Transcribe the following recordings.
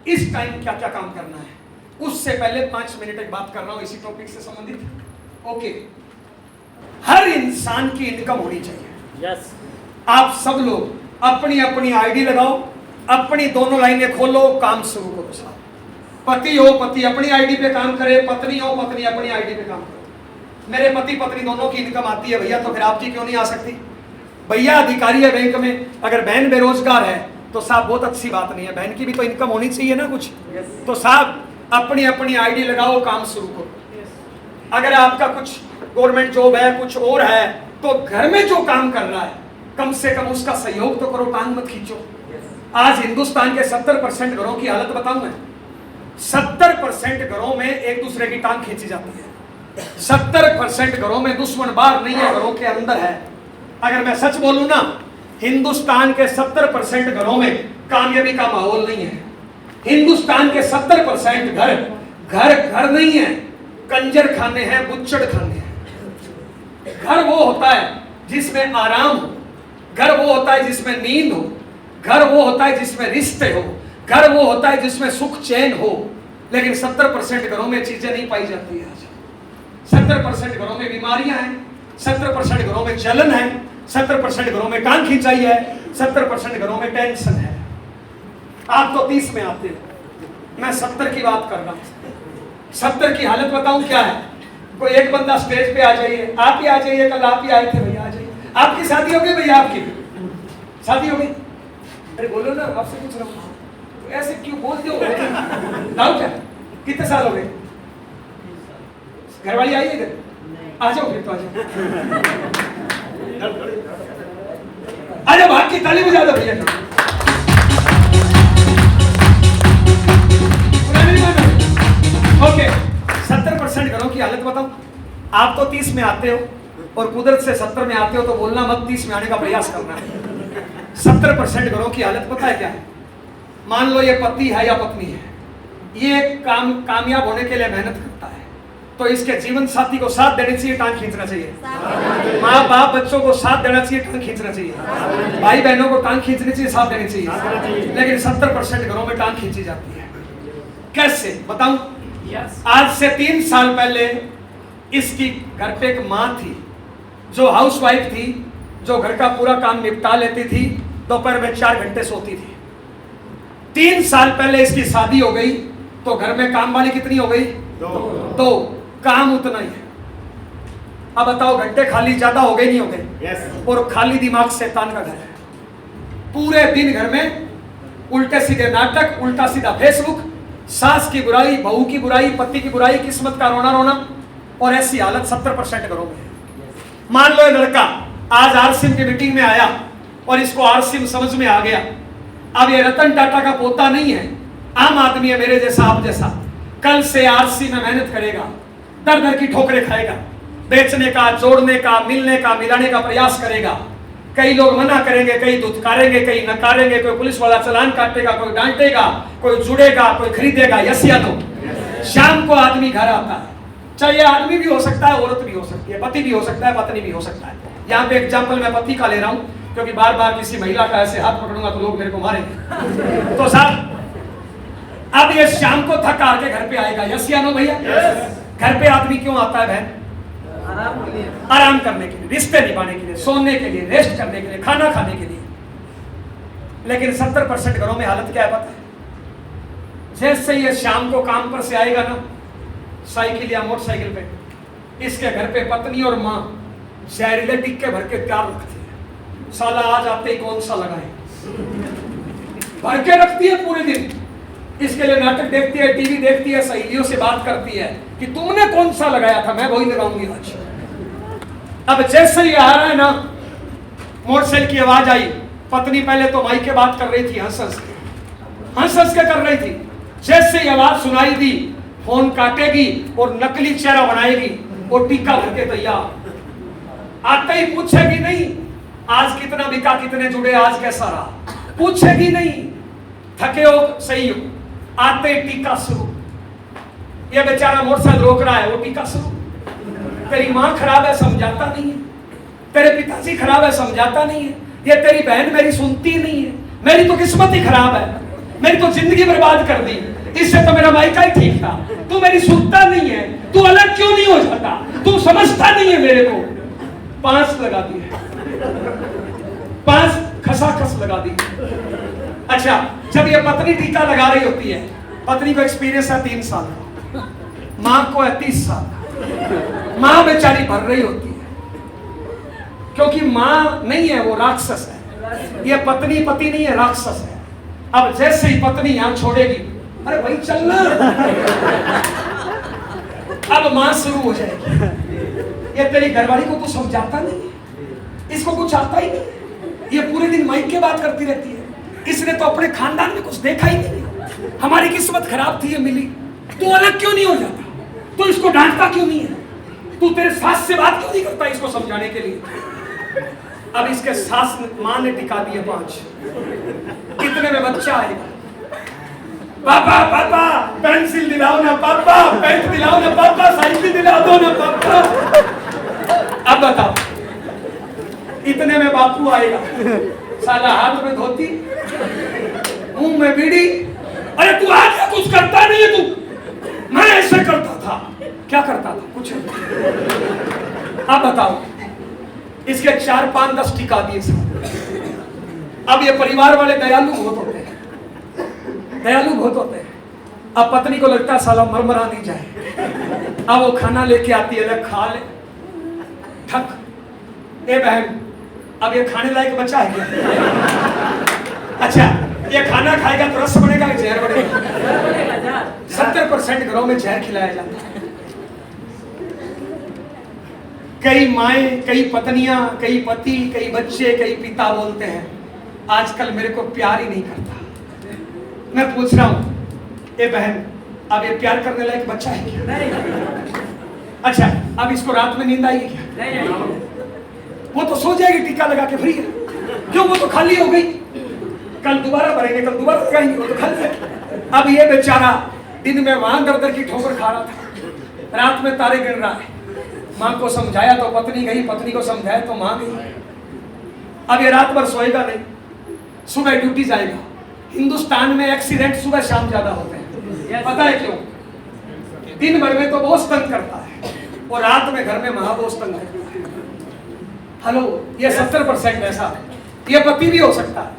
इस टाइम क्या क्या काम करना है। उससे पहले 5 मिनट एक बात कर रहा हूं इसी टॉपिक से संबंधित। ओके, हर इंसान की इनकम होनी चाहिए। यस। आप सब लोग अपनी अपनी आईडी लगाओ, अपनी दोनों लाइनें खोलो, काम शुरू करो साहब। पति हो पति अपनी आईडी पे काम करे, पत्नी हो पत्नी अपनी आईडी पे काम करे। मेरे पति पत्नी दोनों की इनकम आती है भैया, तो फिर आपकी क्यों नहीं आ सकती? भैया अधिकारी है बैंक में, अगर बहन बेरोजगार है तो साहब बहुत अच्छी बात नहीं है, बहन की भी तो इनकम होनी चाहिए ना कुछ। तो साहब अपनी अपनी आईडी लगाओ, काम शुरू करो। अगर आपका कुछ गवर्नमेंट जॉब है, कुछ और है, तो घर में जो काम कर रहा है कम से कम उसका सहयोग तो करो, टांग मत खींचो। आज हिंदुस्तान के 70% घरों की हालत बताऊं मैं, 70% घरों में एक दूसरे की टांग खींची जाती है। 70% घरों में दुश्मन बाहर नहीं है, घरों के अंदर है। अगर मैं सच बोलूं ना, हिंदुस्तान के 70% घरों में कामयाबी का माहौल नहीं है। हिंदुस्तान के 70% घर घर नहीं है, कंजर खाने हैं, बुच्चड़ खाने हैं। घर वो होता है जिसमें आराम हो, घर वो होता है जिसमें नींद हो, घर वो होता है जिसमें रिश्ते हो, घर वो होता है जिसमें सुख चैन हो। लेकिन 70% घरों में चीजें नहीं पाई जाती है। आज 70% घरों में बीमारियां हैं, 70% घरों में जलन है, 70% घरों में टांग खिंचाई है, 70% घरों में टेंशन है। आप तो 30 में आते हो, मैं 70 की बात कर रहा हूं। 70 की हालत बताऊं क्या है। कोई एक बंदा स्टेज पे आ जाइए, आप ही आ जाइए, कल आप ही आए थे भैया, आ जाइए। आपकी शादी हो गई भैया? आपकी शादी हो गई? अरे बोलो ना, आपसे पूछ रहा हूं, तो ऐसे क्यों बोलते हो? बताओ क्या, कितने साल हो गए? घरवाली आई है इधर? आ जाओ फिर तो, आ जाओ भाग की ताली बजा दो भैया। ओके, 70% घरों की हालत बताऊं। आप तो 30 में आते हो और कुदरत से 70 में आते हो, तो बोलना मत 30 में आने का प्रयास करना है। 70% घरों की हालत पता है क्या है? मान लो ये पति है या पत्नी है, ये कामयाब होने के लिए मेहनत करता है, तो इसके जीवन साथी को साथ देनी चाहिए, टांग खींचना चाहिए। माँ बाप बच्चों को साथ देना चाहिए, टांग खींचना चाहिए। भाई बहनों को टांग खींचनी चाहिए, साथ देनी चाहिए। लेकिन 70% घरों में टांग खींची जाती है। कैसे बताऊं? आज से 3 साल पहले इसकी घर पे एक माँ थी जो हाउसवाइफ थी, जो घर का पूरा काम निपटा लेती थी, दोपहर में 4 घंटे सोती थी। 3 साल पहले इसकी शादी हो गई, तो घर में काम वाली कितनी हो गई? 2। काम उतना ही है। अब बताओ, घंटे खाली ज्यादा हो गए नहीं हो गए? और खाली दिमाग शैतान का घर है। पूरे दिन घर में उल्टे सीधे नाटक, उल्टा सीधा फेसबुक, सास की बुराई, बहू की बुराई, पति की बुराई, किस्मत का रोना रोना, और ऐसी हालत 70% घरों में है। मान लो ये लड़का आज आरसीएम की मीटिंग में आया और इसको आरसीएम समझ में आ गया। अब ये रतन टाटा का पोता नहीं है, आम आदमी है, मेरे जैसा, आप जैसा। कल से आरसी में मेहनत करेगा, दर दर की ठोकरें खाएगा, बेचने का, जोड़ने का, मिलने का, मिलाने का प्रयास करेगा। कई लोग मना करेंगे, कई दुत्कारेंगे, कई नकारेंगे, कोई पुलिस वाला चालान काटेगा, कोई डांटेगा, कोई जुड़ेगा, कोई खरीदेगा। यस या नो? शाम को आदमी घर आता है, चाहे आदमी भी हो सकता है, औरत भी हो सकती है, पति भी हो सकता है, पत्नी भी हो सकता है। यहाँ पे एग्जाम्पल मैं पति का ले रहा हूँ, क्योंकि बार बार किसी महिला का ऐसे हाथ पकड़ूंगा तो लोग मेरे को मारेंगे। तो साहब, अब ये शाम को थक आके घर पे आएगा। यस या नो भैया? घर पे आदमी क्यों आता है बहन? आराम करने के लिए, रिश्ते निभाने के लिए, सोने के लिए, रेस्ट करने के लिए, खाना खाने के लिए। लेकिन 70% घरों में हालत क्या है पता है? जैसे ये शाम को काम पर से आएगा ना, साइकिल या मोटरसाइकिल पे, इसके घर पे पत्नी और माँ जहरीले टिक्के भर के तैयार रखती है। साला आज आते ही कौन सा लगाए, भर के रखती है पूरे दिन। इसके लिए नाटक देखती है, टीवी देखती है, सहेलियों से बात करती है कि तुमने कौन सा लगाया था, मैं वही लगाऊंगी आज। अब जैसे ही आ रहा है ना, मोटरसाइकिल की आवाज आई। पत्नी पहले तो माई के बात कर रही थी, हंस हंस के कर रही थी। जैसे ही आवाज सुनाई दी, फोन काटेगी और नकली चेहरा बनाएगी और टीका भर के तैयार। आते ही पूछेगी नहीं आज कितना बिका, कितने जुड़े, आज कैसा रहा, पूछेगी नहीं। थके हो, सही हो, आते ही टीका शुरू। ये बेचारा मोटरसाइकिल रोक रहा है, वो टीका शुरू। तेरी माँ खराब है, समझाता नहीं है। तेरे पिताजी खराब है, समझाता नहीं है। ये तेरी बहन मेरी सुनती नहीं है, मेरी तो किस्मत ही खराब है। मेरी तो जिंदगी बर्बाद कर दी, इससे तो मेरा मायका ही ठीक था। तू मेरी सुनता नहीं है, तू अलग क्यों नहीं हो जाता, तू समझता नहीं है मेरे को। 5 लगा दिए, 5 खसाखस लगा दी। अच्छा, जब ये पत्नी टीका लगा रही होती है, पत्नी को एक्सपीरियंस है 3 साल का, मां को है 30 साल का। मां बेचारी भर रही होती है, क्योंकि मां नहीं है, वो राक्षस है। ये पत्नी पति नहीं है, राक्षस है। अब जैसे ही पत्नी यहां छोड़ेगी, अरे भाई चलना, अब मां शुरू हो जाएगी। ये तेरी घरवाली को कुछ समझाता नहीं, इसको कुछ आता ही नहीं, ये पूरे दिन माइक के बात करती रहती है, इसने तो अपने खानदान में कुछ देखा ही नहीं, हमारी किस्मत खराब थी ये मिली। तू अलग क्यों नहीं हो जाता, तू इसको डांटता क्यों नहीं है, तू तेरे सास से बात क्यों नहीं करता इसको समझाने के लिए। अब इसके सास मां ने टिका दिए 5, कितने में बच्चा आएगा। पापा पापा पेंसिल दिलाओ ना, पापा पेंट दिलाओ ना, पापा साइकिल दिला दो ना पापा। अब बताओ, इतने में बापू आएगा, साला हाथ में धोती, मुंह में बीड़ी, अरे तू आज क्या कुछ करता नहीं है तू। मैं ऐसे करता था, क्या करता था, कुछ नहीं। अब बताओ, इसके 4, 5, 10 टिका दिए सब। अब ये परिवार वाले दयालु बहुत होते हैं, दयालु बहुत होते हैं। अब पत्नी को लगता है साला मरमरा नहीं जाए, अब वो खाना लेके आती है, ले खा ले, ठक। ए बहन, अब ये खाने लायक बच्चा है क्या? अच्छा, ये खाना खाएगा तो रस बनेगा कि जहर बनेगा? 70% घरों में जहर खिलाया जाता है। कई माएं, कई पत्नियां, कई पति, कई बच्चे, कई पिता बोलते हैं आजकल मेरे को प्यार ही नहीं करता। मैं पूछ रहा हूं, ए बहन, अब ये प्यार करने लायक बच्चा है क्या? नहीं। अच्छा, अब इसको रात में नींद आएगी क्या? नहीं। वो तो सो जाएगी टीका लगा के फ्री है, क्यों, वो तो खाली हो गई। कल दोबारा भरेंगे, कल दोबारा लगाएंगे, वो तो खाली है। अब ये बेचारा दिन में वहां दर की ठोकर खा रहा था, रात में तारे गिर रहा है। मां को समझाया तो पत्नी गई, पत्नी को समझाया तो मां गई। अब ये रात भर सोएगा नहीं, सुबह ड्यूटी जाएगा। हिंदुस्तान में एक्सीडेंट सुबह शाम ज्यादा होते हैं, पता है क्यों? दिन भर में तो बॉस तंग करता है, और रात में घर में महाबॉस तंग करता है। हेलो, ये 70% ऐसा है। ये पति भी हो सकता है,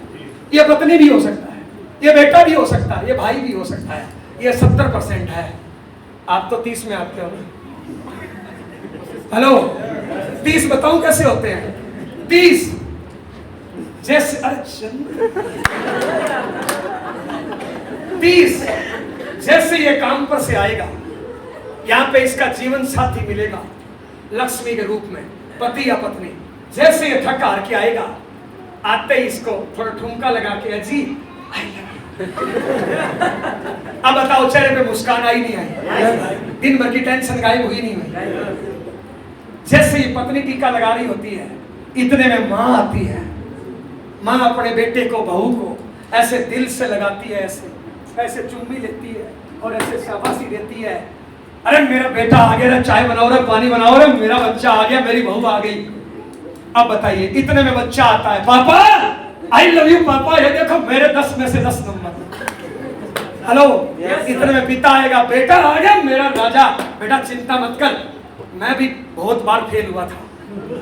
ये पत्नी भी हो सकता है, ये बेटा भी हो सकता है, ये भाई भी हो सकता है। ये 70% है। आप तो 30 में आते हो। हेलो, 30 बताऊं कैसे होते हैं? 30 जैसे, अरे 30 जैसे ये काम पर से आएगा, यहाँ पे इसका जीवन साथी मिलेगा लक्ष्मी के रूप में, पति या पत्नी। जैसे ये थक हार के आएगा, आते ही इसको थोड़ा ठुमका लगा के, अजी अब बताओ, चेहरे पे मुस्कान आई नहीं आई? दिन भर की टेंशन गायब हुई नहीं हुई? जैसे ही पत्नी टीका लगा रही होती है, इतने में मां आती है। मां अपने बेटे को, बहू को ऐसे दिल से लगाती है, ऐसे ऐसे चुम्मी लेती है और ऐसे शाबाशी देती है। अरे मेरा बेटा आ गया, चाय बनाओ रे, पानी बनाओ रे, मेरा बच्चा आ गया, मेरी बहू आ गई। अब बताइए, इतने में बच्चा आता है, पापा आई लव यू पापा, ये देखो मेरे 10 में से 10 नंबर। हेलो, इतने में पिता आएगा, बेटा आ गया मेरा राजा, बेटा चिंता मत कर, मैं भी बहुत बार फेल हुआ था,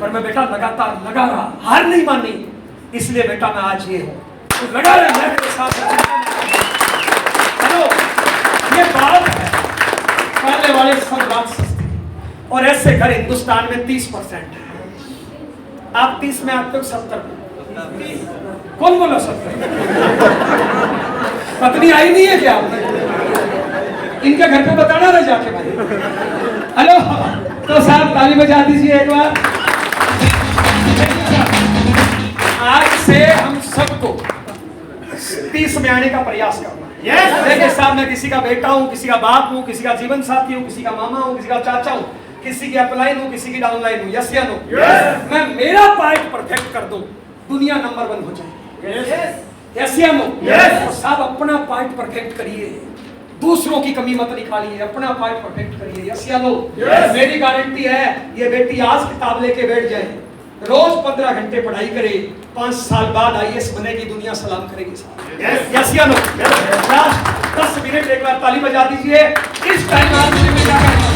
पर मैं बेटा लगातार लगा रहा, हार नहीं मानी, इसलिए बेटा मैं आज ये हूँ, तो लगा रहे मैं तेरे साथ। हेलो, ये बात है, पहले वाले सब राक्षस थे, और ऐसे घर हिंदुस्तान में 30% है। आप 30 में आते हो, 70 में। कौन बोला 70? पत्नी आई नहीं है क्या? इनके घर पे बताना रह जाके भाई। हेलो, तो साहब ताली बजा दीजिए एक बार। आज से हम सबको 30 में आने का प्रयास करना है। देखिए साहब, मैं किसी का बेटा हूँ, किसी का बाप हूँ, किसी का जीवन साथी हूँ, किसी का मामा हूँ, किसी का चाचा हूँ, किसी की अपलाइन हूँ, किसी की डाउनलाइन हूँ, यस या नो? मैं मेरा पार्ट परफेक्ट कर दूं, दुनिया नंबर 1 हो जाएगी। यस या नो? तो साहब अपना पार्ट परफेक्ट करिए, दूसरों की कमी मत निकालिए, अपना पार्ट परफेक्ट करिए। यस या नो? मेरी गारंटी है, ये बेटी आज किताब लेके बैठ जाए, रोज 15 घंटे पढ़ाई करे, 5 साल बाद आईएएस बनेगी, दुनिया सलाम करेगी साहब। यस या नो? लास्ट 10 मिनट एक बार ताली बजा दीजिए। इस टाइम आरसीएम में क्या करना है?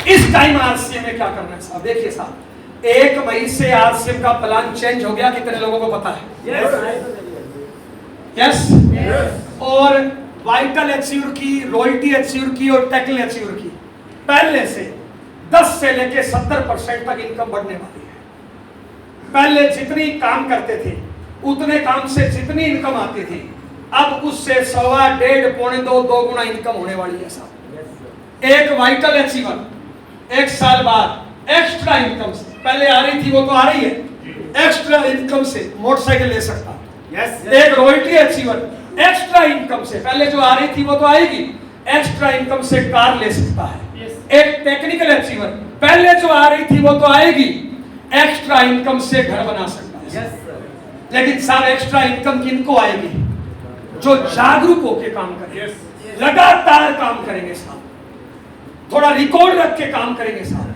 इस टाइम आरसीएम में क्या करना है साहब? देखिए साहब, 1 मई से आरसीएम का प्लान चेंज हो गया, कितने लोगों को पता है? यस। और वाइटल एच्योर की, रॉयल्टी एच्योर की और टैकल एच्योर की पहले से 10 से लेके 70% तक इनकम बढ़ने वाली है। पहले जितनी काम करते थे उतने काम से जितनी इनकम आती थी, अब उससे 1.25, 1.5, पौने 2 गुना इनकम होने वाली है साहब। एक वाइटल एचीवर 1 साल बाद एक्स्ट्रा इनकम से, पहले आ रही थी वो तो आ रही है, एक्स्ट्रा इनकम से मोटरसाइकिल ले सकता है। एक रॉयल्टी अचीवर एक्स्ट्रा इनकम से, पहले जो आ रही थी वो तो आएगी, एक्स्ट्रा इनकम से कार ले सकता है। एक टेक्निकल अचीवर, पहले जो आ रही थी वो तो आएगी, एक्स्ट्रा इनकम से घर बना सकता है। लेकिन साहब एक्स्ट्रा इनकम किनको आएगी? जो जागरूक होकर काम करेंगे, लगातार काम करेंगे साहब, थोड़ा रिकॉर्ड रख के काम करेंगे साहब,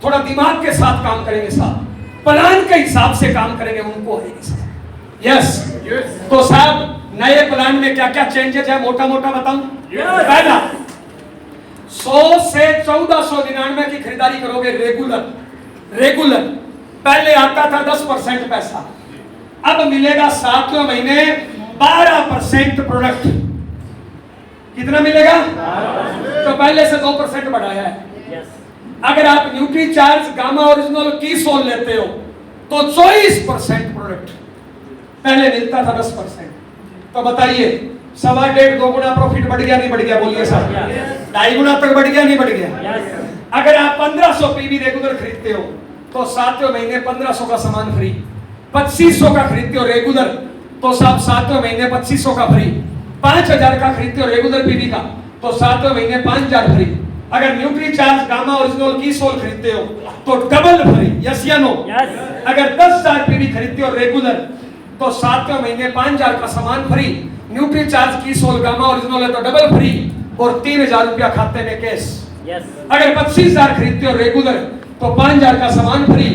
थोड़ा दिमाग के साथ काम करेंगे साहब, प्लान के हिसाब से काम करेंगे, उनको आएगी साहब। यस। तो साहब नए प्लान में क्या क्या चेंजेस है, मोटा मोटा बताऊं? पहला, 100 से 1499 की खरीदारी करोगे रेगुलर। पहले आता था 10% पैसा, अब मिलेगा 7वें महीने 12% प्रोडक्ट। कितना मिलेगा? तो पहले से 2% बढ़ाया है। अगर आप न्यूट्री चार्ज गामा ओरिजिनल की सोल लेते हो तो 24% प्रोडक्ट, पहले मिलता था 10%। तो बताइए 1.25, 2 गुना प्रॉफिट बढ़ गया नहीं बढ़ गया? बोलिए साहब। 2.5 गुना तक बढ़ गया नहीं बढ़ गया? अगर आप 1500 पीवी रेगुलर खरीदते हो तो 7वें महीने 1500 का सामान फ्री। 2500 का खरीदते हो रेगुलर तो साहब 7वें महीने 2500 का फ्री। 5000 का खरीदते हो रेगुलर पीवी का तो 7वें महीने 5000 फ्री। अगर न्यूट्री चार्ज गामा ओरिजिनल की सोल खरीदते हो तो डबल फ्री। यस या नो? अगर 10,000 पीवी खरीदते हो रेगुलर तो 7वें महीने 5000 का सामान फ्री। न्यूट्री चार्ज की सोल गामा ओरिजिनल है तो डबल फ्री और 3000 रुपया खाते में कैश। अगर 25,000 खरीदते हो रेगुलर तो 5000 का सामान free.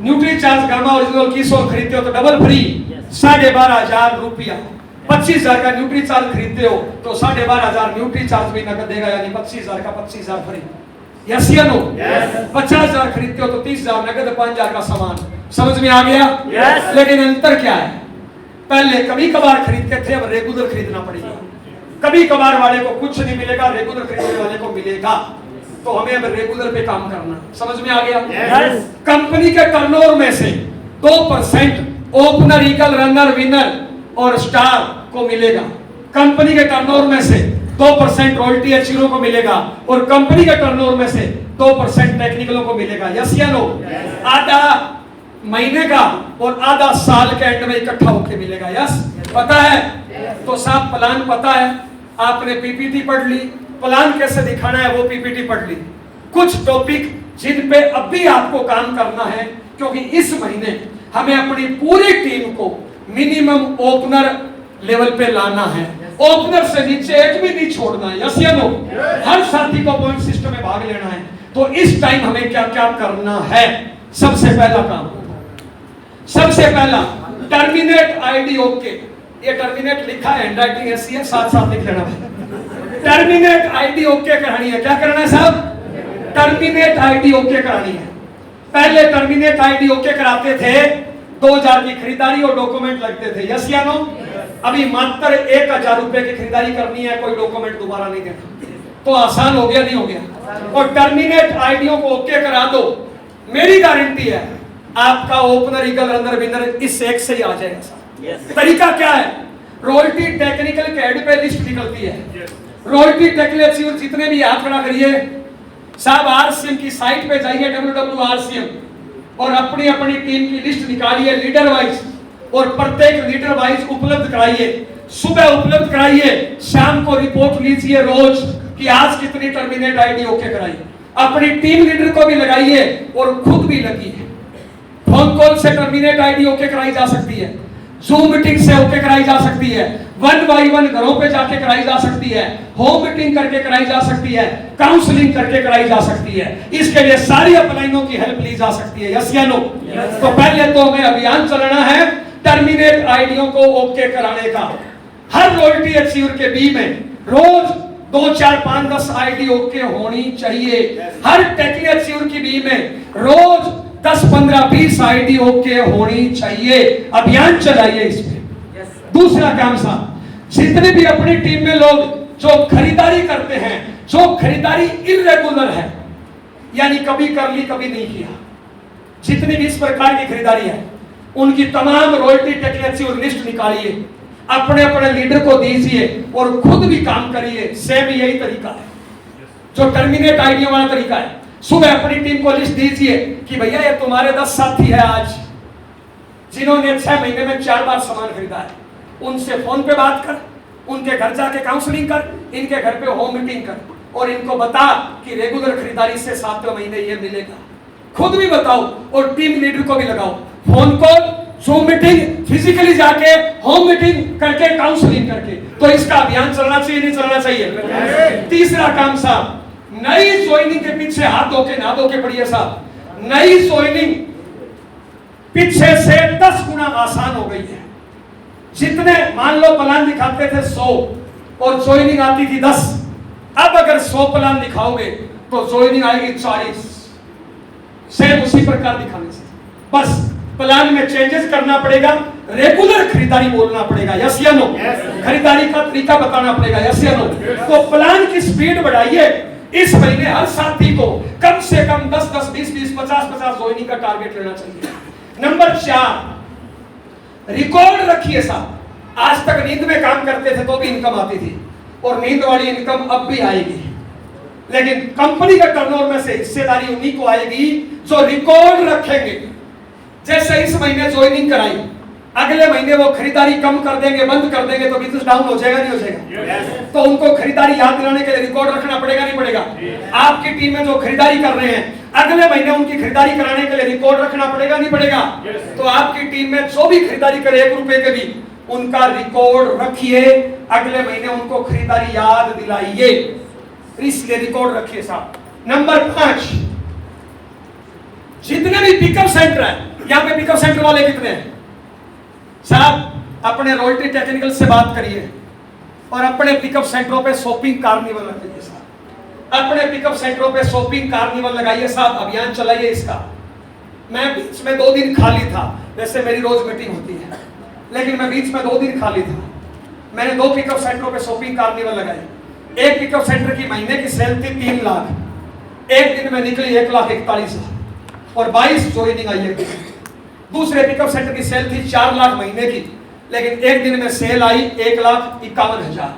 Nutri charge gamma original की सोल खरीदते हो तो डबल फ्री 12,500 रुपया। 25,000 का न्यूट्री चार्ज खरीदते हो तो 12,500 न्यूट्री चार्ज भी नकद देगा, यानी 25,000 का 25,000 फ्री। यस या नो? 50,000 खरीदते हो तो 30,000 नकद, 5,000 का सामान। समझ में आ गया? लेकिन अंतर क्या है? पहले कभी कभार खरीदते थे, अब रेगुलर खरीदना पड़ेगा। कभी कभार वाले को कुछ नहीं मिलेगा, रेगुलर खरीदने वाले को मिलेगा। तो हमें अब रेगुलर पे काम करना। समझ में आ गया? कंपनी के टर्नओवर में से 2% ओपनर, ईगल, रनर, विनर और स्टार को मिलेगा। कंपनी के टर्नओवर में से 2% रॉयल्टी एचीरो को मिलेगा और कंपनी के टर्नओवर में से 2% टेक्निकलों को मिलेगा। यस या नो? आधा महीने का और आधा साल के एंड में इकट्ठा होके मिलेगा। यस? पता है? तो साहब प्लान पता है, आपने पीपीटी पढ़ ली, प्लान कैसे दिखाना है वो पीपीटी पढ़ ली। कुछ टॉपिक जिन पे अब भी आपको काम करना है, क्योंकि इस महीने हमें अपनी पूरी टीम को मिनिमम ओपनर लेवल पे लाना है। ओपनर से नीचे एक भी नहीं छोड़ना है। यस या नो? हर साथी को पॉइंट सिस्टम में भाग लेना है। तो इस टाइम हमें क्या क्या करना है? सबसे पहला काम, सबसे पहला टर्मिनेट आईडी ओके। ये टर्मिनेट लिखा है, हैंडराइटिंग ऐसी है, साथ साथ लिख लेना। टर्मिनेट आईडी ओके करानी है। क्या करना है साहब? टर्मिनेट आईडी ओके करानी है। पहले टर्मिनेट आईडी ओके कराते थे, 2000 की खरीदारी और डॉक्यूमेंट लगते थे। यस या नो? अभी मात्र 1000 रुपए की खरीदारी करनी है, कोई डॉक्यूमेंट दोबारा नहीं देना। तो आसान हो गया नहीं हो गया? और टर्मिनेट आईडियो को ओके करा दो, मेरी गारंटी है आपका ओपनर, ईगल, रनर, विनर इस एक से ही आ जाएगा साहब। तरीका क्या है? रॉयल्टी टेक्निकल के हेड पे लिस्ट निकलती है। रॉयल्टी टेक्निकल जितने भी आप खड़ा करिए साहब, आरसीएम की साइट पे जाइए www.rcm और अपनी अपनी टीम की लिस्ट निकालिए लीडर वाइज, और प्रत्येक लीडर वाइज उपलब्ध कराइए। सुबह उपलब्ध कराइए, शाम को रिपोर्ट लीजिए रोज कि आज कितनी टर्मिनेट आईडी ओके कराई। अपनी टीम लीडर को भी लगाइए और खुद भी लगिए। फोन कॉल से टर्मिनेट आईडी ओके कराई जा सकती है, जूम मीटिंग से ओके कराई जा सकती है, 1 बाई 1 घरों पे जाके कराई जा सकती है, होम मीटिंग करके कराई जा सकती है, काउंसलिंग करके कराई जा सकती है। इसके लिए सारी अपलाइनों की हेल्प ली जा सकती है। यस या नो? तो पहले तो हमें अभियान चलाना है टर्मिनेट आईडियों को ओके कराने का। हर रॉयल्टी एक्सचेंजर के बी में रोज 2, 4, 5, 10 आईडी ओके होनी चाहिए। हर टेक्निकल एक्सचेंजर की बी में रोज 10, 15, 20 आईडी ओके होनी चाहिए। अभियान चलाइए इसमें। दूसरा काम साहब, जितने भी अपनी टीम में लोग जो खरीदारी करते हैं, जो खरीदारी इरेगुलर है, यानी कभी कर ली कभी नहीं किया, जितनी भी इस प्रकार की खरीदारी है, उनकी तमाम रॉयल्टी टेक्निकल और लिस्ट निकालिए, अपने अपने लीडर को दीजिए और खुद भी काम करिए। सेम यही तरीका है जो टर्मिनेट आईडिया वाला तरीका है। सुबह अपनी टीम को लिस्ट दीजिए कि भैया ये तुम्हारे 10 साथी है आज जिन्होंने 6 महीने में 4 बार सामान खरीदा है, उनसे फोन पे बात कर, उनके घर जाके काउंसलिंग कर, इनके घर पे होम मीटिंग कर और इनको बता कि रेगुलर खरीदारी से 7वें महीने ये मिलेगा। खुद भी बताओ और टीम लीडर को भी लगाओ। Phone call, zoom meeting, physically जाके होम मीटिंग करके काउंसलिंग करके। तो इसका अभियान चलना चाहिए नहीं चलना चाहिए? तीसरा काम साहब, नई ज्वाइनिंग के पीछे हाथ धो के ना धो के पड़िए साहब। नई ज्वाइनिंग पीछे से 10 गुना आसान हो गई है। जितने मान लो प्लान दिखाते थे 100 और ज्वाइनिंग आती थी 10, अब अगर 100 प्लान दिखाओगे तो ज्वाइनिंग आएगी 40। सेम उसी प्रकार दिखाने से बस प्लान में चेंजेस करना पड़ेगा, रेगुलर खरीदारी बोलना पड़ेगा। यस या नो? खरीदारी का तरीका बताना पड़ेगा। यस या नो? तो प्लान की स्पीड बढ़ाइए। इस महीने हर साथी को कम से कम 10-10, 20-20, 50-50 ज्वाइनिंग का टारगेट लेना चाहिए। नंबर 4, रिकॉर्ड रखिए साहब। आज तक नींद में काम करते थे तो भी इनकम आती थी और नींद वाली इनकम अब भी आएगी, लेकिन कंपनी का टर्नओवर में से हिस्सेदारी उन्हीं को आएगी जो रिकॉर्ड रखेंगे। जैसे इस महीने ज्वाइनिंग कराई, अगले महीने वो खरीदारी कम कर देंगे, बंद कर देंगे तो बिजनेस डाउन हो जाएगा नहीं हो जाएगा? तो उनको खरीदारी याद दिलाने के लिए रिकॉर्ड रखना पड़ेगा नहीं पड़ेगा? आपकी टीम में जो खरीदारी कर रहे हैं, अगले महीने उनकी खरीदारी कराने के लिए रिकॉर्ड रखना पड़ेगा नहीं पड़ेगा? तो आपकी टीम में जो भी खरीदारी करे 1 रुपए के भी, उनका रिकॉर्ड रखिए, अगले महीने उनको खरीदारी याद दिलाइए। इसलिए रिकॉर्ड रखिए साहब। नंबर 5, जितने भी पिकअप सेंटर है, यहाँ पे पिकअप सेंटर वाले कितने हैं साहब? अपने रॉयल्टी टेक्निकल से बात करिए और अपने पिकअप सेंटरों पे शॉपिंग कार्निवल लगाइए साहब। अपने पिकअप सेंटरों पे शॉपिंग कार्निवल लगाइए साहब। अभियान चलाइए इसका। मैं बीच में 2 दिन खाली था, वैसे मेरी रोज मीटिंग होती है, लेकिन मैं बीच में 2 दिन खाली था। मैंने 2 पिकअप सेंटरों पे शॉपिंग कार्निवल लगाए। एक पिकअप सेंटर की महीने की सेल थी 3 लाख, एक दिन में निकली 1,41,000 और 22 ज्वाइनिंग आई है। दूसरे पिकअप सेंटर की सेल थी 4 लाख महीने की, लेकिन एक दिन में सेल आई 1,51,000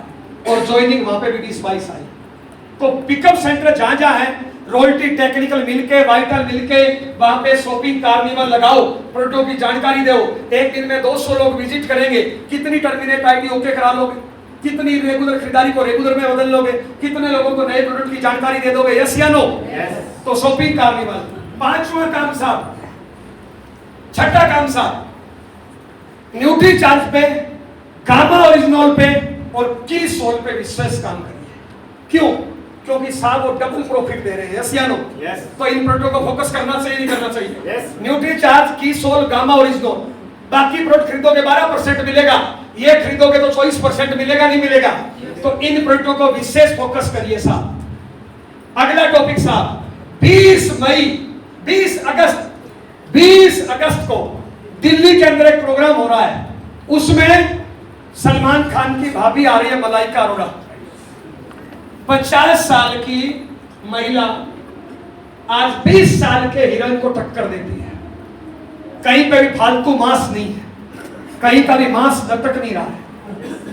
और ज्वाइनिंग वहां पे भी 20-22 आई। तो पिकअप सेंटर जहां जहां है, रॉयल्टी टेक्निकल मिलके, वाइटल मिलके, वहां पे शॉपिंग कार्निवल लगाओ, प्रोडक्टों की जानकारी दो। एक दिन में 200 लोग विजिट करेंगे। कितनी टर्मिनेट आईडी ओके करा लोगे? कितनी रेगुलर खरीदारी को रेगुलर में बदल लोगे? कितने लोगों को नए प्रोडक्ट की जानकारी दे दोगे? यस या नो? तो शॉपिंग कार्निवल। 5वां काम साहब, 6ठा काम साहब, न्यूट्री चार्ज पे, गामा ओरिजिनल पे और की सोल पे विशेष काम करिए। क्यों? क्योंकि साहब वो डबल प्रॉफिट दे रहे हैं। यस या नो? तो इन प्रोडक्टों को फोकस करना चाहिए नहीं करना चाहिए? न्यूट्री चार्ज, की सोल, गामा ओरिजिनल। बाकी प्रोडक्ट खरीदोगे 12% मिलेगा, ये खरीदोगे तो 24% मिलेगा नहीं मिलेगा? तो इन प्रोडक्टों को विशेष फोकस करिए साहब। अगला टॉपिक साहब, 20 अगस्त को दिल्ली के अंदर एक प्रोग्राम हो रहा है। उसमें सलमान खान की भाभी आ रही है, मलाइका अरोड़ा। 50 साल की महिला आज 20 साल के हीरोइन को टक्कर देती है। कहीं पे भी फालतू मांस नहीं है, कहीं का भी मांस लटक नहीं रहा है।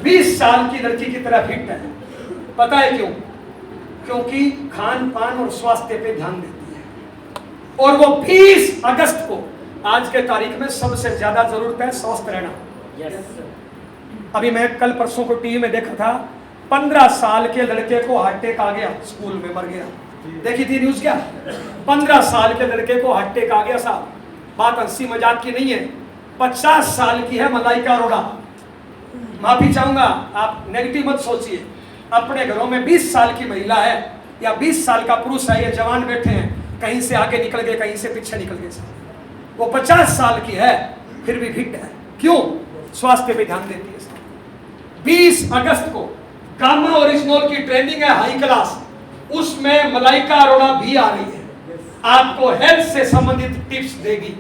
20 साल की लड़की की तरह फिट है। पता है क्यों? क्योंकि खान पान और स्वास्थ्य पे ध्यान देती है। और वो 20 अगस्त को, आज के तारीख में सबसे ज्यादा जरूरत है स्वस्थ रहना। अभी मैं कल परसों को टीवी में देखा था, 15 साल के लड़के को हार्ट अटैक आ गया, स्कूल में मर गया। देखी थी न्यूज क्या? 15 साल के लड़के को हार्ट अटैक आ गया साहब। बात हंसी मजाक की नहीं है। 50 साल की है मलाइका अरोड़ा, माफी चाहूंगा, आप नेगेटिव मत सोचिए। अपने घरों में 20 साल की महिला है या 20 साल का पुरुष है, ये जवान बैठे हैं, कहीं से आगे निकल गए, कहीं से पीछे निकल गए। वो 50 साल की है फिर भी फिट है। क्यों? स्वास्थ्य पे ध्यान देती है। 20 अगस्त को गामा ओरिजिनल की ट्रेनिंग है हाई क्लास, उसमें मलाइका अरोड़ा भी आ रही है, आपको हेल्थ से संबंधित टिप्स देगी।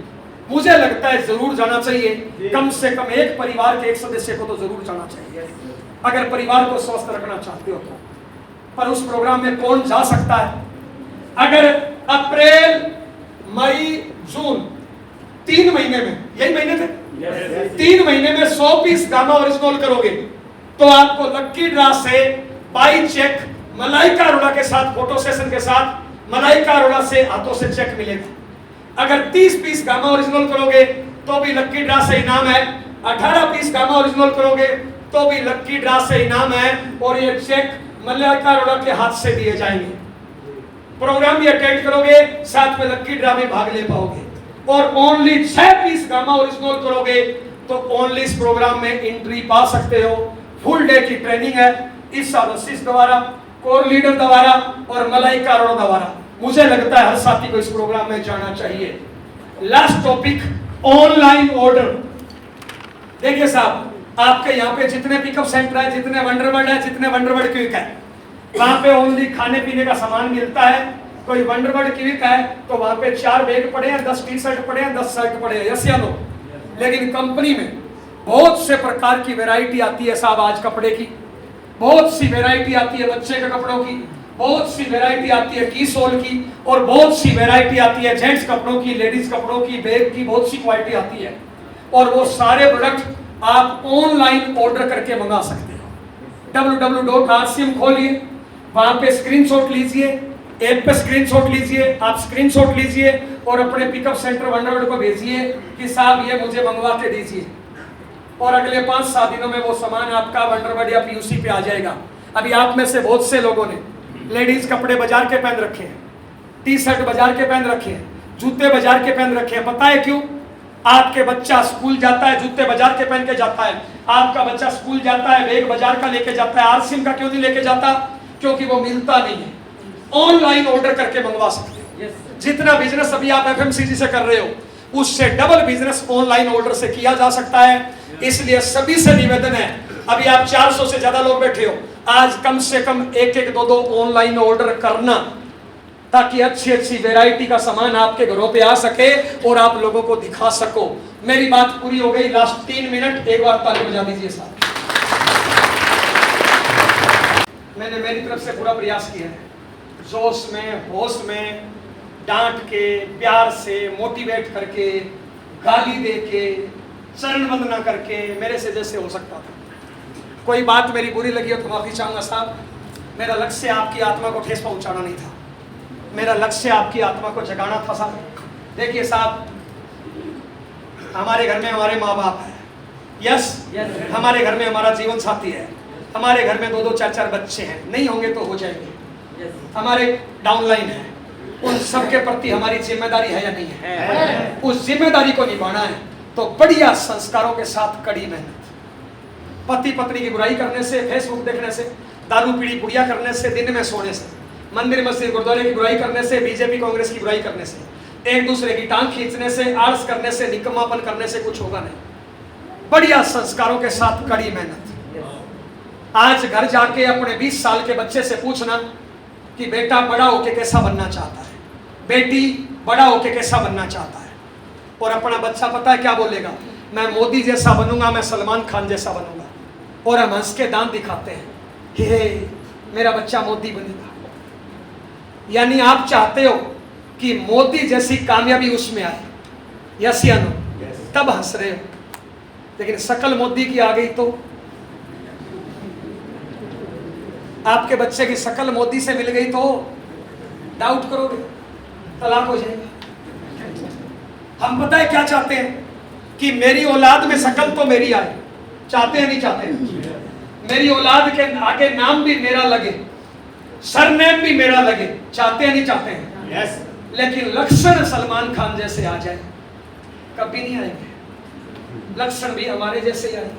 मुझे लगता है जरूर जाना चाहिए, कम से कम एक परिवार के एक सदस्य को तो जरूर जाना चाहिए, अगर परिवार को स्वस्थ रखना चाहते हो तो। पर उस प्रोग्राम में कौन जा सकता है? अगर अप्रैल, मई, जून 3 महीने में, यही महीने थे, 3 महीने में 100 पीस गामा ओरिजिनल करोगे तो आपको लक्की ड्रा से बाई चेक मलाइका अरोड़ा के साथ, फोटो सेशन के साथ मलाइका अरोड़ा से हाथों से चेक मिलेगा। अगर 30 पीस गामा ओरिजिनल करोगे तो भी लक्की ड्रा से इनाम है। 18 पीस गामा ओरिजिनल करोगे तो भी लक्की ड्रा से इनाम है, और ये चेक मलाइका अरोड़ा के हाथ से दिए जाएंगे। प्रोग्राम भी अटेंड करोगे, साथ में लक्की ड्रा में भाग ले पाओगे। और ओनली 6 पीस गामा ओरिजिनल करोगे तो ओनली इस प्रोग्राम में एंट्री पा सकते हो। फुल डे की ट्रेनिंग है इस सादसिस द्वारा, कोर लीडर द्वारा और मलाइका अरोड़ा द्वारा। मुझे लगता है हर साथी को इस प्रोग्राम में जाना चाहिए। Last topic, online order. देखिए साहब, आपके यहाँ पे जितने पिकअप सेंटर है, जितने वंडरवर्ल्ड है, जितने वंडरवर्ल्ड क्विक है, वहां पे ओनली खाने पीने का सामान मिलता है। कोई वंडरवर्ल्ड क्विक है तो वहां पे 4 बैग पड़े हैं, 10 टी शर्ट पड़े हैं, 10 शर्ट पड़े हैं, यस या नो? लेकिन कंपनी में बहुत से प्रकार की वैरायटी आती है साहब। आज कपड़े की बहुत सी वैरायटी आती है, बच्चे के कपड़ों की बहुत सी वैरायटी आती है, की सोल की, और बहुत सी वैरायटी आती है जेंट्स कपड़ों की, लेडीज कपड़ों की, बैग की, बहुत सी क्वालिटी आती है। और वो सारे प्रोडक्ट आप ऑनलाइन ऑर्डर करके मंगा सकते हो। www.rcm खोलिए, वहां पे स्क्रीनशॉट लीजिए, ऐप पे स्क्रीनशॉट लीजिए, आप स्क्रीनशॉट लीजिए और अपने पिकअप सेंटर वंडरवर्ल्ड को भेजिए कि साहब ये मुझे मंगवा के दीजिए, और अगले 5-7 दिनों में वो सामान आपका वंडरवर्ल्ड या पीयूसी पे आ जाएगा। अभी आप में से बहुत से लोगों ने लेडीज कपड़े बाजार के पहन रखे हैं, टी शर्ट बाजार के पहन रखे हैं, जूते बाजार के पहन रखे हैं। पता है क्यों? आपके बच्चा स्कूल जाता है, जूते बाजार के पहन के जाता है। आपका बच्चा स्कूल जाता है, बैग बाजार का लेके जाता है। आरसीएम का क्यों नहीं लेके जाता? क्योंकि वो मिलता नहीं है। ऑनलाइन ऑर्डर करके मंगवा सकते हो। जितना बिजनेस अभी आप एफएमसीजी से कर रहे हो, उससे डबल बिजनेस ऑनलाइन ऑर्डर से किया जा सकता है। इसलिए सभी से निवेदन है, अभी आप 400 से ज्यादा लोग बैठे हो, आज कम से कम 1-1, 2-2 ऑनलाइन ऑर्डर करना, ताकि अच्छी अच्छी वैरायटी का सामान आपके घरों पे आ सके और आप लोगों को दिखा सको। मेरी बात पूरी हो गई। लास्ट 3 मिनट एक बार ताली बजा दीजिए साहब। मैंने मेरी तरफ से पूरा प्रयास किया है, जोश में, होश में, डांट के, प्यार से, मोटिवेट करके, गाली दे के, चरण वंदना करके, मेरे से जैसे हो सकता था। कोई बात मेरी बुरी लगी हो तो माफी चाहूंगा साहब। मेरा लक्ष्य आपकी आत्मा को ठेस पहुंचाना नहीं था, मेरा लक्ष्य आपकी आत्मा को जगाना था साहब। देखिए साहब, हमारे घर में हमारे माँ बाप है, यस, हमारे घर में हमारा जीवन साथी है, हमारे घर में 2-2, 4-4 बच्चे हैं, नहीं होंगे तो हो जाएंगे, हमारे डाउनलाइन है, उन सबके प्रति हमारी जिम्मेदारी है या नहीं है? उस जिम्मेदारी को निभाना है तो बढ़िया संस्कारों के साथ कड़ी मेहनत। पति पत्नी की बुराई करने से, फेसबुक देखने से, दारू पीड़ी पुड़िया करने से, दिन में सोने से, मंदिर मस्जिद गुरुद्वारे की बुराई करने से, बीजेपी कांग्रेस की बुराई करने से, एक दूसरे की टांग खींचने से, आलस करने से, निकम्मापन करने से कुछ होगा नहीं। बढ़िया संस्कारों के साथ कड़ी मेहनत। आज घर जाके अपने 20 साल के बच्चे से पूछना कि बेटा बड़ा होके कैसा बनना चाहता है, बेटी बड़ा होके कैसा बनना चाहता है, और अपना बच्चा पता है क्या बोलेगा? मैं मोदी जैसा बनूंगा, मैं सलमान खान जैसा बनूंगा। और हम हंस के दांत दिखाते हैं, हे मेरा बच्चा मोदी बनेगा। यानी आप चाहते हो कि मोदी जैसी कामयाबी उसमें आए, यस या नो? तब हंस रहे हो। लेकिन शकल मोदी की आ गई तो आपके बच्चे की शकल मोदी से मिल गई तो डाउट करोगे, तलाक हो जाएगा। हम पता है क्या चाहते हैं कि मेरी औलाद में शकल तो मेरी आए, चाहते हैं नहीं चाहते हैं? मेरी औलाद के आगे नाम भी मेरा लगे, सरनेम भी मेरा लगे, चाहते हैं नहीं चाहते हैं? yes. लेकिन लक्षण सलमान खान जैसे आ जाए, कभी नहीं आएंगे। लक्षण भी हमारे जैसे ही आए,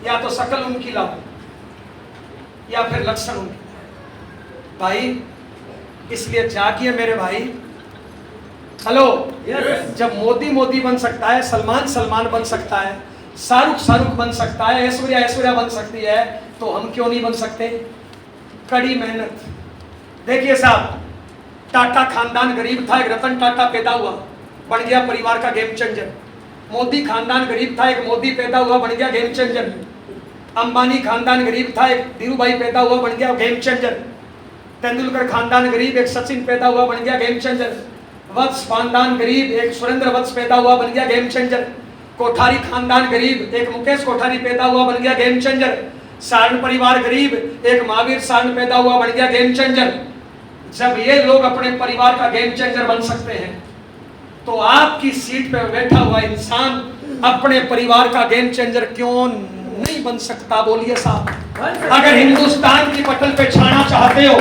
या तो शकल उनकी लाओ या फिर लक्षण उनके लाओ। भाई इसलिए जागिए मेरे भाई। हेलो, जब मोदी मोदी बन सकता है, सलमान सलमान बन सकता है, शाहरुख शाहरुख बन सकता है, ऐश्वर्या ऐश्वर्या बन सकती है, तो हम क्यों नहीं बन सकते? कड़ी मेहनत। देखिए साहब, टाटा खानदान गरीब था, एक रतन टाटा पैदा हुआ, बन गया परिवार का गेम चेंजर। मोदी खानदान गरीब था, एक मोदी पैदा हुआ, बन गया गेम चेंजर। अंबानी खानदान गरीब था, एक धीरूभाई पैदा हुआ, बन गया गेम चेंजर। तेंदुलकर खानदान गरीब, एक सचिन पैदा हुआ, बन गया गेम चेंजर। वत्स खानदान गरीब, एक सुरेंद्र वत्स पैदा हुआ, बन गया गेम चेंजर। कोठारी खानदान गरीब, एक मुकेश कोठारी पैदा हुआ, बन गया गेम चेंजर। सारण परिवार गरीब, एक महावीर सारण पैदा हुआ, बन गया गेम चेंजर। जब ये लोग अपने परिवार का गेम चेंजर बन सकते हैं, तो आपकी सीट पे बैठा हुआ इंसान अपने परिवार का गेम चेंजर क्यों नहीं बन सकता? बोलिए साहब। अगर हिंदुस्तान की पटल पे छाना चाहते हो,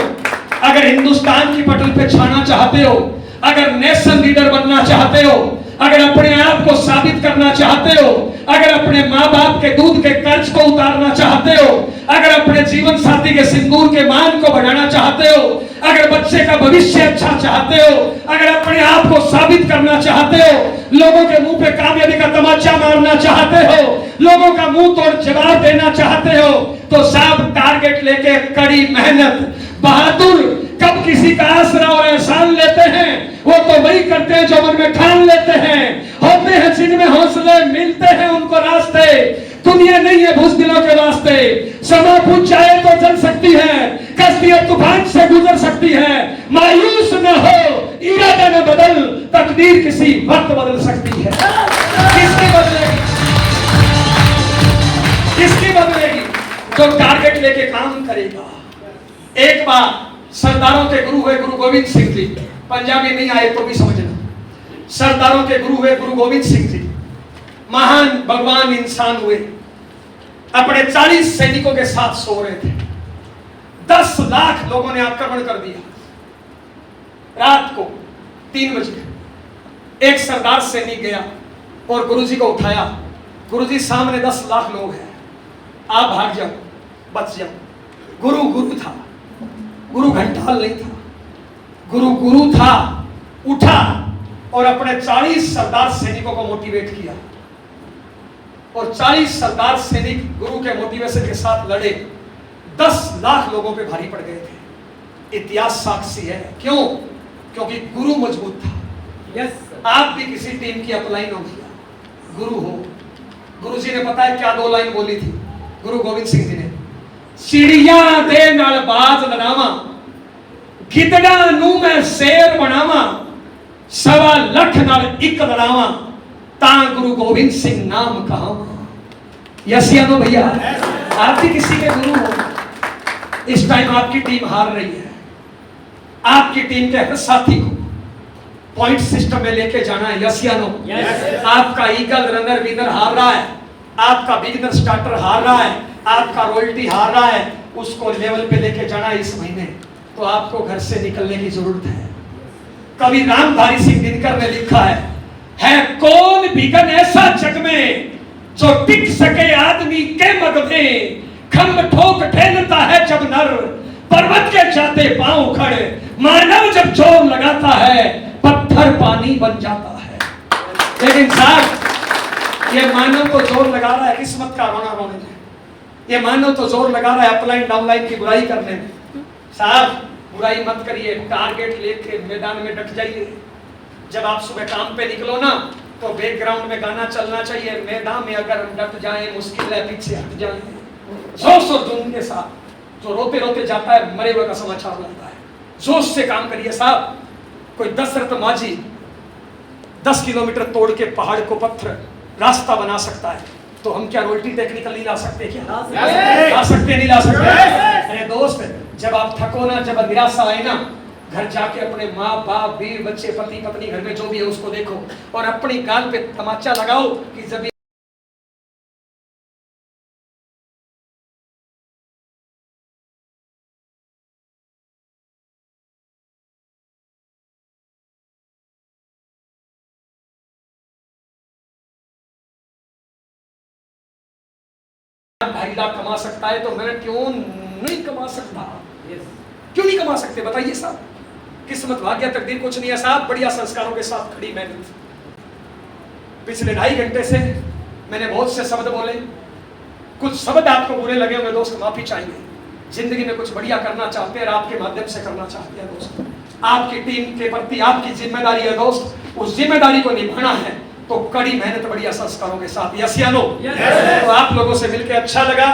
अगर हिंदुस्तान की पटल पे छाना चाहते हो, अगर नेशनल लीडर बनना चाहते हो, अगर अपने आप को साबित करना चाहते हो, अगर अपने माँ बाप के दूध के कर्ज को उतारना चाहते हो, अगर अपने जीवन साथी के सिंदूर के मान को बढ़ाना चाहते हो, अगर बच्चे का भविष्य अच्छा चाहते हो, अगर अपने आप को साबित करना चाहते हो, लोगों के मुंह पे कामयाबी का तमाचा मारना चाहते हो, लोगों का मुंह तोड़ जवाब देना चाहते हो, तो साहब टारगेट लेके कड़ी मेहनत। बहादुर कब किसी का आसरा और एहसान लेते हैं? वो तो वही करते हैं जो मन में ठान लेते हैं। होते हैं जिनमें हौसले, मिलते हैं उनको रास्ते। दुनिया नहीं है बुज़दिलों के वास्ते। समा पूछ जाए तो चल सकती है, कश्तियां तूफान से गुजर सकती है। मायूस न हो, इरादा न बदल, तकदीर किसी वक्त बदल सकती है। किसकी बदलेगी? किसकी बदलेगी? जो टारगेट लेके काम करेगा। एक बार सरदारों के गुरु हुए गुरु गोविंद सिंह जी, पंजाबी नहीं आए तो भी समझना। सरदारों के गुरु हुए गुरु गोविंद सिंह जी महान भगवान इंसान हुए। अपने 40 सैनिकों के साथ सो रहे थे। 10 लाख लोगों ने आक्रमण कर दिया। रात को 3 बजे एक सरदार सैनिक गया और गुरुजी को उठाया। गुरुजी सामने 10 लाख लोग हैं, आप भाग जाओ, बच जाओ। गुरु गुरु था, गुरु घंटाल नहीं था, गुरु गुरु था। उठा और अपने 40 सरदार सैनिकों को मोटिवेट किया और 40 सरदार सैनिक गुरु के मोटिवेशन के साथ लड़े। 10 लाख लोगों पे भारी पड़ गए थे। इतिहास साक्षी है। क्यों? क्योंकि गुरु मजबूत था। यस, आप भी किसी टीम की अपलाइन हो भैया, गुरु हो। गुरु जी ने पता है क्या 2 लाइन बोली थी गुरु गोविंद सिंह जी ने? चिड़िया दे नाल बाज लड़ावा, गिदड़ा नू मैं शेर बनावा, 1.25 लाख नाल एक लड़ावा, ता गुरु गोविंद सिंह नाम कहावा। यस या नो भैया? आप भी किसी के गुरु हो। इस टाइम आपकी टीम हार रही है। आपकी टीम के हर साथी को पॉइंट सिस्टम में लेके जाना है। यस या नो? आपका ईगल रनर विनर हार रहा है, आपका बिगिनर स्टार्टर हार रहा है, आपका रॉयल्टी हार रहा है, उसको लेवल पे लेके जाना है इस महीने। तो आपको घर से निकलने की जरूरत है। कवि रामधारी सिंह दिनकर ने लिखा है कौन बिगन ऐसा जग में जो टिक सके आदमी के मग में, खम्भ ठोक ठेलता है जब नर, पर्वत के जाते पांव खड़े, मानव जब जोर लगाता है पत्थर पानी बन जाता है। लेकिन साहब, ये मानव तो जोर लगा रहा है किस्मत का रोना रोने में। ये मानव तो जोर लगा रहा है अपलाइन डाउनलाइन की बुराई करने में। साहब, बुराई मत करिए, टारगेट लेके मैदान में डट जाइए। जब आप सुबह काम पे निकलो ना, तो बैकग्राउंड में गाना चलना चाहिए, मैदान में अगर हम डट जाए मुश्किल है, पीछे हट जाए। जोश और जुनून के साथ। जो रोते रोते जाता है मरे हुए का समाचार लाता है। जोश से काम करिए साहब। कोई दशरथ माझी 10 किलोमीटर तोड़ के पहाड़ को पत्थर रास्ता बना सकता है, तो हम क्या रोटी टेक्निकल नहीं ला सकते? क्या ला सकते? नहीं ला सकते? अरे दोस्त, जब आप थको ना, जब निराशा आए ना, घर जाके अपने माँ बाप बीवी बच्चे पति पत्नी घर में जो भी है उसको देखो और अपनी गाल पे तमाचा लगाओ कि जब 2.5 लाख कमा सकता है तो मैं क्यों नहीं कमा सकता? क्यों नहीं कमा सकते बताइए साहब? किस्मत, भाग्य, तकदीर कुछ नहीं है साहब, बढ़िया संस्कारों के साथ खड़ी मेहनत। पिछले 2.5 घंटे से मैंने बहुत से शब्द बोले, कुछ शब्द आपको बुरे लगे होंगे दोस्त, माफी चाहिए। जिंदगी में कुछ बढ़िया करना चाहते हैं, आपके माध्यम से करना चाहते हैं दोस्त, आपकी टीम के प्रति आपकी जिम्मेदारी है दोस्त, उस जिम्मेदारी को निभाना है तो कड़ी मेहनत बढ़िया संस्कारों के साथ। यस या नो? तो आप लोगों से मिलकर अच्छा लगा।